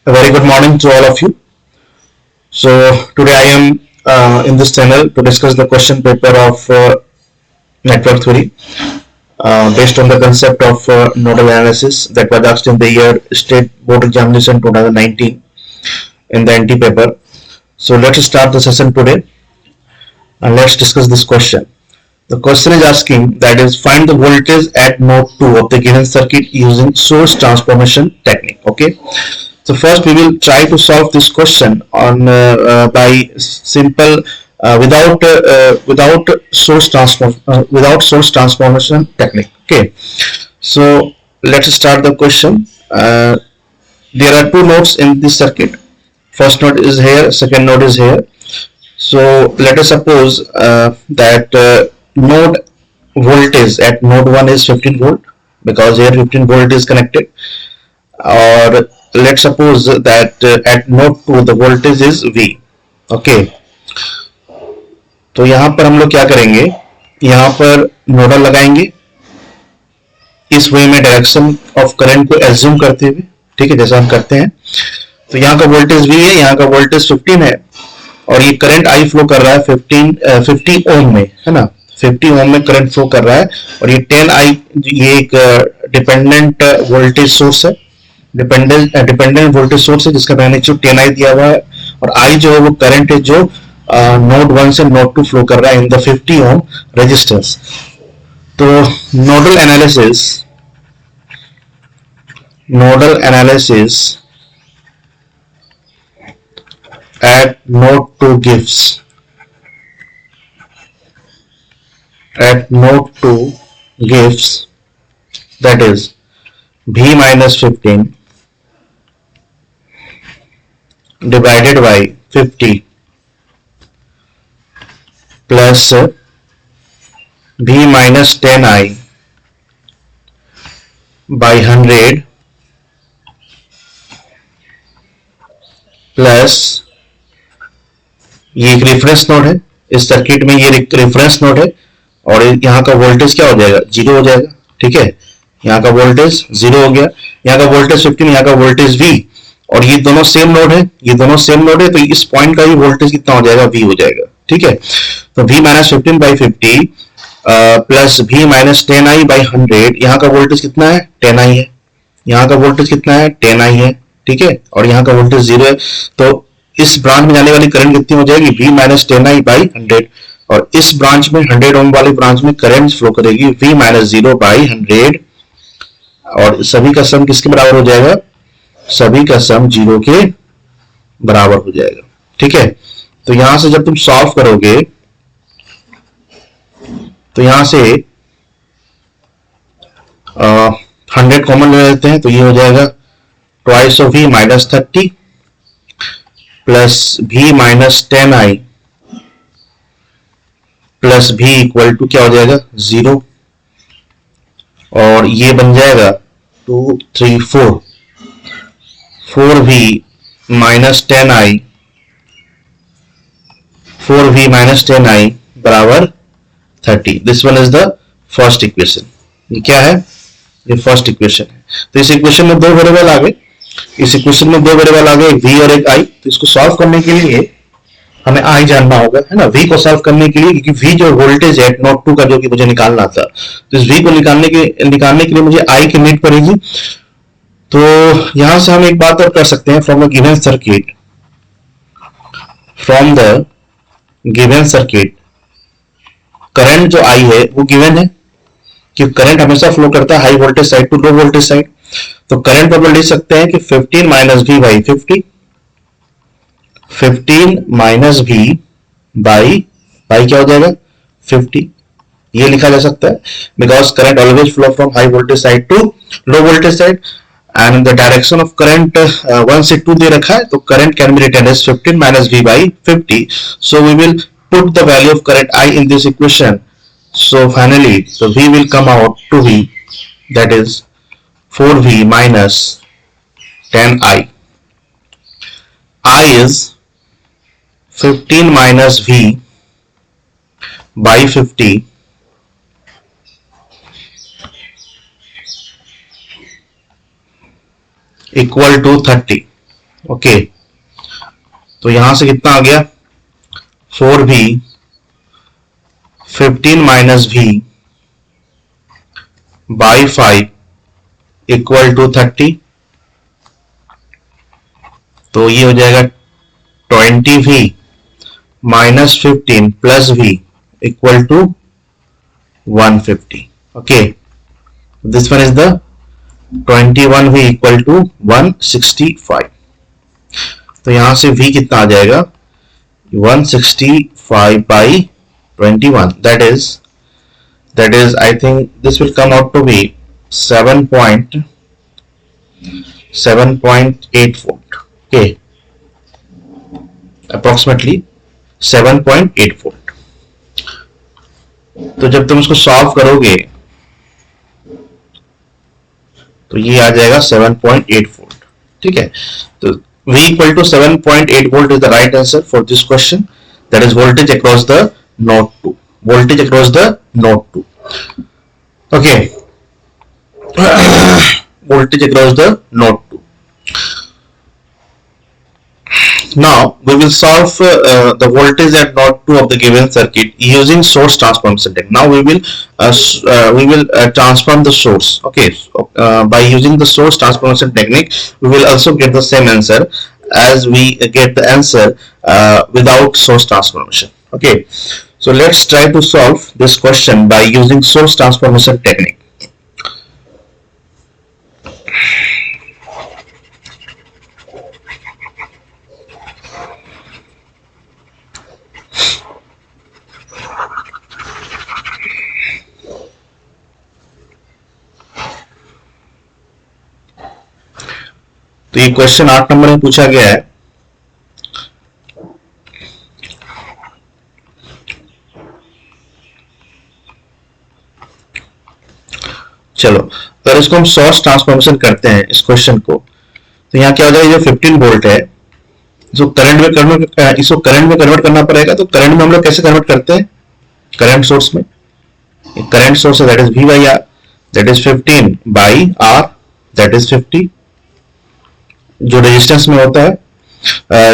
A very good morning to all of you. So today I am in this channel to discuss the question paper of network theory based on the concept of nodal analysis that was asked in the year State Board Examination 2019 in the NT paper. So let's start the session today and let's discuss this question. The question is asking, that is, find the voltage at node 2 of the given circuit using source transformation technique. Okay. So first we will try to solve this question on by simple without source transformation technique. Okay. So let's start the question. There are two nodes in this circuit. First node is here, second node is here. So let us suppose that node voltage at node 1 is 15 volt, because here 15 volt is connected. Or let's suppose that at node 2 the voltage is V. Okay. तो यहाँ पर हम लोग क्या करेंगे, यहाँ पर nodal लगाएंगे इस वे में डायरेक्शन ऑफ करंट को एज्यूम करते हुए, ठीक है, जैसा हम करते हैं. तो यहाँ का वोल्टेज V है, यहाँ का वोल्टेज 15 है और ये करंट I फ्लो कर रहा है 50 ओम में, है ना. 50 ओम में करंट फ्लो कर रहा है और ये 10I ये एक डिपेंडेंट वोल्टेज सोर्स है, डिपेंडेंट वोल्टेज सोर्स है जिसका मैग्नीट्यूड 10I दिया हुआ है और I जो है वो करंट है जो नोड 1 से नोड 2 फ्लो कर रहा है इन द 50 ओम रेजिस्टेंस. तो nodal analysis at node 2 gives that is V minus 15 divided by 50 plus V minus 10I by 100 plus ये एक रेफरेंस नोड है इस सर्किट में, ये रेफरेंस नोड है और यहाँ का वोल्टेज क्या हो जाएगा, जीरो हो जाएगा. ठीक है, यहाँ का वोल्टेज जीरो हो गया, यहाँ का वोल्टेज 15, यहाँ का वोल्टेज V और ये दोनों सेम नोड है, तो इस पॉइंट का भी वोल्टेज कितना हो जाएगा, V हो जाएगा. ठीक है, तो V minus 15 by 50 plus V minus 10I by 100. यहाँ का वोल्टेज कितना है, 10I है. यहाँ का वोल्टेज कितना है, 10I है. ठीक है, और यहाँ का वोल्टेज जीरो है. तो इस ब्रांच में जाने वाली करंट कितनी हो जाएगी, V माइनस 10I बाई 100 और इस ब्रांच में 100 ओम वाली ब्रांच में करंट फ्लो करेगी V माइनस 0 बाई 100 और सभी का सम किसके बराबर हो जाएगा, सभी का सम 0 के बराबर हो जाएगा. ठीक है, तो यहां से जब तुम सॉल्व करोगे तो यहां से 100 कॉमन ले लेते हैं तो ये हो जाएगा twice of V minus 30 plus V minus 10I plus V equal to क्या हो जाएगा, 0 और ये बन जाएगा 2 3 4 4V माइनस 10I बराबर 30. This one is the first equation. ये क्या है, ये फर्स्ट इक्वेशन है. तो इस इक्वेशन में दो वेरिएबल आ गए, एक V और एक I. तो इसको सॉल्व करने के लिए हमें I जानना होगा, है ना. V को सॉल्व करने के लिए, क्योंकि V जो वोल्टेज है नोड 2 का जो कि मुझे निकालना था, तो इस V को निकालने के लिए मुझे I की नीड पड़ेगी. तो यहां से हम एक बात और कर सकते हैं, from the given circuit current जो I है वो गिवन है, क्योंकि करंट हमेशा फ्लो करता है high voltage side to low voltage side. तो करंट पर लिख सकते हैं कि 15 minus V by 50, 15 minus V by क्या हो जाएगा, 50. ये लिखा जा सकता है because current always flow from high voltage side to low voltage side and the direction of current 1 से 2 दे रखा है, तो current can be written as 15 minus V by 50. So we will put the value of current I in this equation. So finally the V will come out to be, that is 4V minus 10I. I is 15 minus V by 50 equal to 30. Okay, तो यहां से कितना आ गया 4v 15 minus v by 5 equal to 30। तो ये हो जाएगा 20v minus 15 plus v equal to 150। Okay, this one is the 21v equal to 165। तो यहां से v कितना आ जाएगा 165 by 21, that is I think this will come out to be 7.8 volt. Okay, approximately 7.8 volt. तो जब तुम इसको सॉल्व करोगे तो ये आ जाएगा 7.8 वोल्ट। ठीक है, तो V equal to 7.8 volt is the right answer for this question. That is voltage across the node 2. Voltage across the node 2. Okay, voltage across the node 2. Now we will solve the voltage at node 2 of the given circuit using source transformation technique. Now we will transform the source. Okay, so, by using the source transformation technique, we will also get the same answer as we get the answer without source transformation. Okay, so let's try to solve this question by using source transformation technique. तो ये question 8 number में पूछा गया है। चलो, अगर इसको हम सोर्स ट्रांसफॉर्मेशन करते हैं इस क्वेश्चन को, तो यहाँ क्या हो जाएगा, जो 15 वोल्ट है जो करंट में कन्वर्ट, इसको करंट में कन्वर्ट करना पड़ेगा। तो करंट में हम लोग कैसे कन्वर्ट करते हैं, करंट सोर्स में, करंट सोर्स है that is V by R, that is 15 by R, that is 50। जो रेजिस्टेंस में होता है,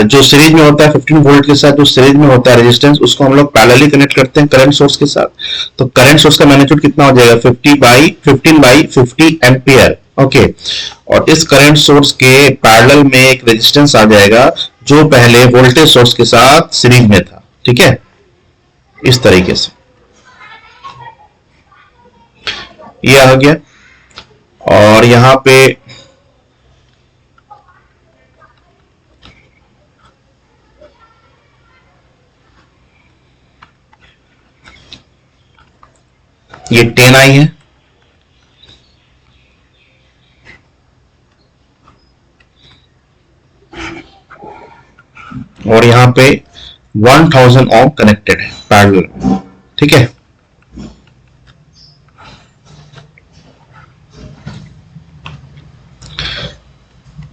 जो सीरीज में होता है 15 वोल्ट के साथ, जो सीरीज में होता है रेजिस्टेंस, उसको हम लोग पैरेलली कनेक्ट करते हैं करंट सोर्स के साथ। तो करंट सोर्स का मैग्नीट्यूड कितना हो जाएगा 15 बाई 50 एम्पियर। ओके, और इस करंट सोर्स के पैरेलल में एक रेजिस्टेंस आ जाएगा जो पहले वोल्टेज सोर्स के साथ सीरीज में था। ठीक है, इस तरीके से ये आ गया। और यहां पे ये 10i है, और यहां पे 1000 ओम कनेक्टेड है पैरेलल में। ठीक है,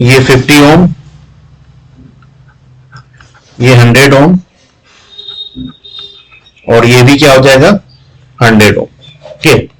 ये 50 ओम, ये 100 ओम, और ये भी क्या हो जाएगा 100 ओम। ठीक,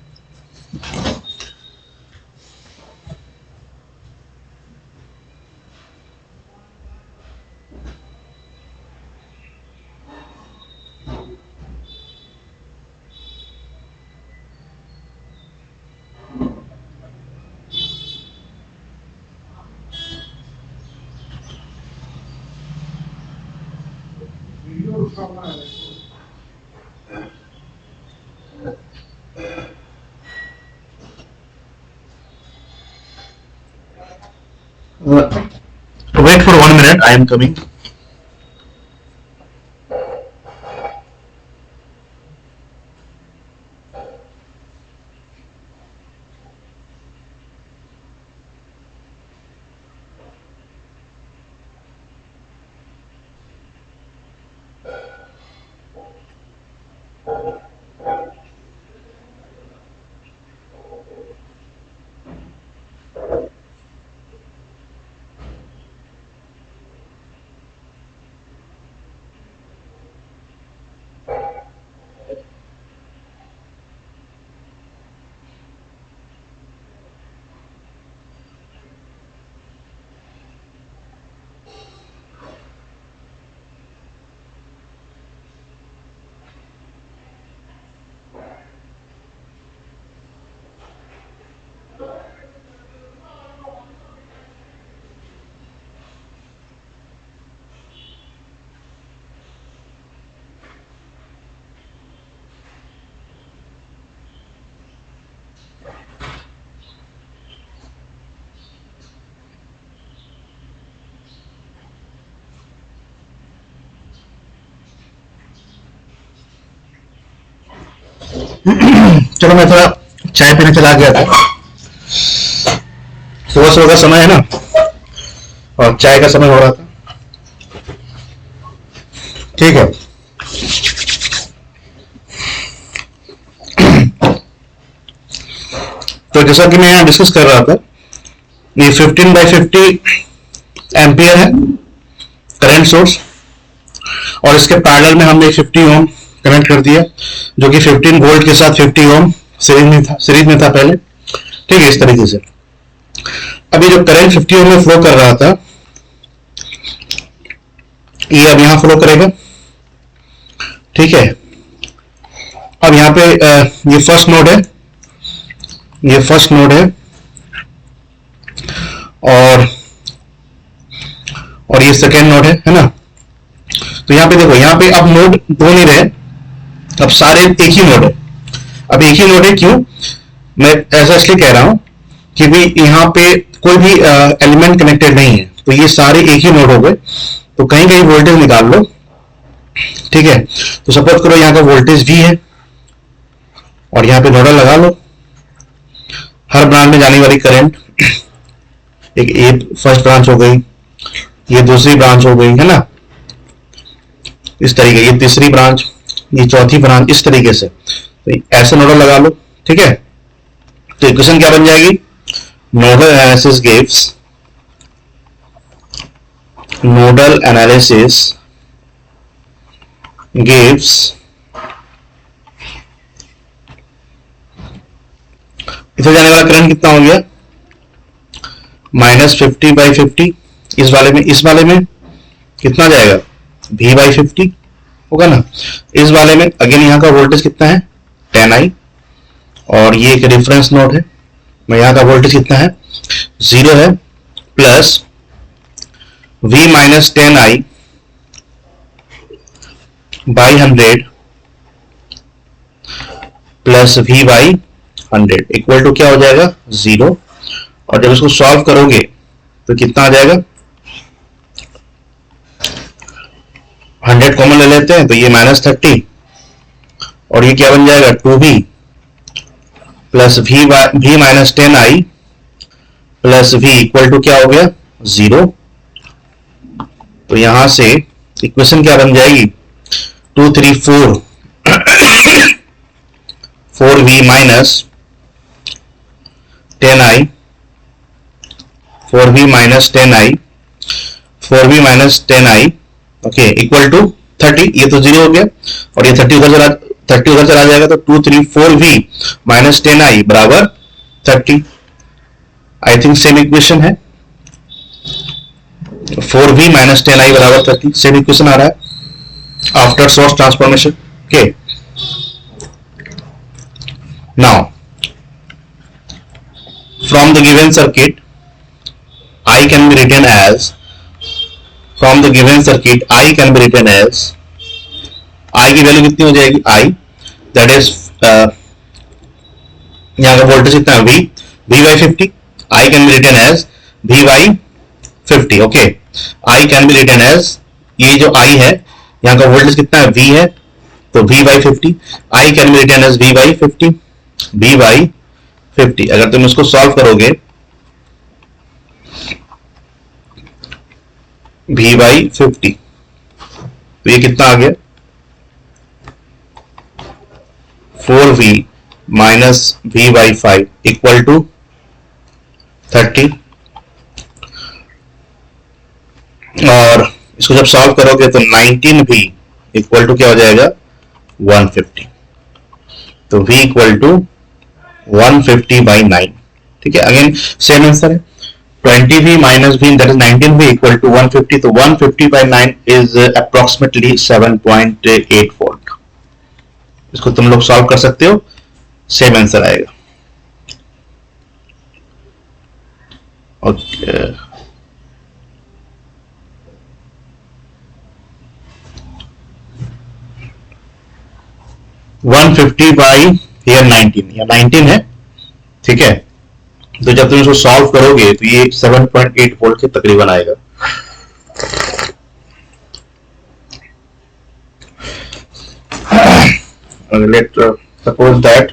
wait for 1 minute, I am coming. चलो मैं थोड़ा चाय पीने चला गया था, सुबह सुबह का समय है ना, और चाय का समय हो रहा था। ठीक है, तो जैसा कि मैं यहाँ डिस्कस कर रहा था, ये 15/50 एम्पियर है करंट सोर्स, और इसके पैरेलल में हमने 50 ओम कनेक्ट कर दिया, जो कि 15 वोल्ट के साथ 50 ओम सीरीज में था पहले। ठीक है, इस तरीके से अभी जो करंट 50 ओम में फ्लो कर रहा था, ये अब यहां फ्लो करेगा। ठीक है, अब यहाँ पे ये फर्स्ट नोड है, ये फर्स्ट नोड है, और ये सेकेंड नोड है ना। तो यहाँ पे देखो, यहाँ पे अब नोड दो नहीं रहे, अब सारे एक ही नोड है। अब एक ही नोड है, क्यों मैं ऐसा इसलिए कह रहा हूं कि भी यहाँ पे कोई भी एलिमेंट कनेक्टेड नहीं है, तो ये सारे एक ही नोड हो गए। तो कहीं कहीं वोल्टेज निकाल लो। ठीक है, तो सपोज करो यहाँ का वोल्टेज V है, और यहाँ पे नोडल लगा लो। हर ब्रांच में जाने वाली करंट, एक ये फर्स्ट ब्रांच हो गई, ये दूसरी ब्रांच हो गई, है ना, इस तरीके, ये तीसरी ब्रांच, ये चौथी ब्रांच, इस तरीके से। तो ऐसे नोडल लगा लो। ठीक है, तो इक्वेशन क्या बन जाएगी? नोडल एनालिसिस गिव्स इधर जाने वाला करंट कितना हो गया? -50/50। इस वाले में कितना जाएगा? V/50 होगा ना। इस वाले में अगेन यहाँ का वोल्टेज कितना है? 10i, और ये एक रेफरेंस नोड है, मैं यहाँ का वोल्टेज कितना है? 0 है, plus V - 10i by 100 plus V/100 equal to क्या हो जाएगा? 0। और जब इसको सॉल्व करोगे तो कितना आ जाएगा? 100 कॉमन ले लेते हैं, तो ये -30, और ये क्या बन जाएगा? 2V plus V - 10i plus V equal to क्या हो गया? 0। तो यहां से इक्वेशन क्या बन जाएगी? 2 3 4 4V - 10i 4V - 10i 4V - 10i okay equal to 30। ये तो 0 हो गया, और ये 30 उधर चला जाएगा, तो 2 3 4V - 10i बराबर 30। आई थिंक सेम इक्वेशन है, 4V - 10i बराबर 30, सेम इक्वेशन आ रहा है after source transformation. Okay, now from the given circuit I can be written as I की वैल्यू कितनी हो जाएगी? I that is यहाँ का वोल्टेज कितना है? V/50। I can be written as V/50। Okay, I can be written as, ये जो I है, यहाँ का वोल्टेज कितना है? V है, तो V/50। I can be written as V/50। अगर तुम इसको सॉल्व करोगे, V/50, तो ये कितना आ गया? 4V - V/5 equal to 30। और इसको जब सॉल्व करोगे तो 19V इक्वल टू क्या हो जाएगा? 150। तो V इक्वल टू 150/9। ठीक है, अगेन सेम आंसर है, 20V - V that is 19V equal to 150, तो 150/9 is approximately 7.8 वोल्ट। इसको तुम लोग सॉल्व कर सकते हो, सेम आंसर आएगा। ओके, वन 19 है। ठीक है, तो जब तुम इसको सॉल्व करोगे तो ये 7.8 वोल्ट के तकरीबन आएगा। लेट सपोज दैट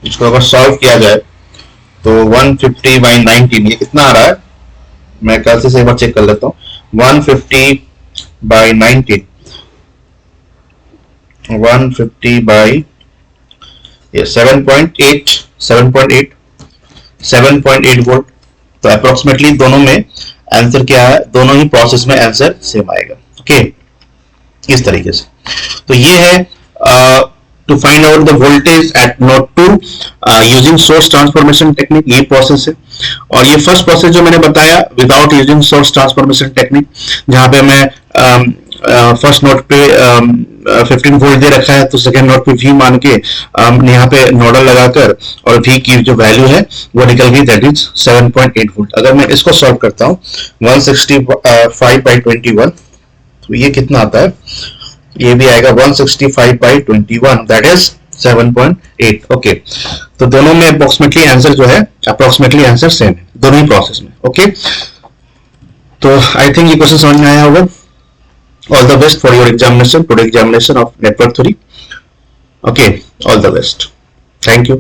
इसको अगर सॉल्व किया जाए तो 150/19 ये कितना आ रहा है, मैं कैसे से एक बार चेक कर लेता हूँ। 150/19 7.8 वोल्ट। तो अप्रोक्सीमेटली दोनों में आंसर क्या है, दोनों ही प्रोसेस में आंसर सेम आएगा। ओके, इस तरीके से। तो ये है to find out the voltage at node 2 using source transformation technique, ये प्रोसेस है। और ये फर्स्ट प्रोसेस जो मैंने बताया without using source transformation technique, जहां पे मैं फर्स्ट नोड पे 15 वोल्ट दे रखा है, तो सेकेंड नोड पे V मान के यहाँ पे नोडल लगाकर और V की जो वैल्यू है वो निकल गई, दैट इज 7.8 वोल्ट। अगर मैं इसको सॉल्व करता हूँ 165/21, तो ये कितना आता है, ये भी आएगा 165/21, दैट इज 7.8। ओके, तो दोनों में अप्रोक्सीमेटली आंसर जो है, अप्रोक्सीमेटली आंसर सेम है दोनों ही प्रोसेस में। ओके, तो आई थिंक ये क्वेश्चन समझ में आया होगा। All the best for your examination, today examination of network theory. Okay, all the best. Thank you.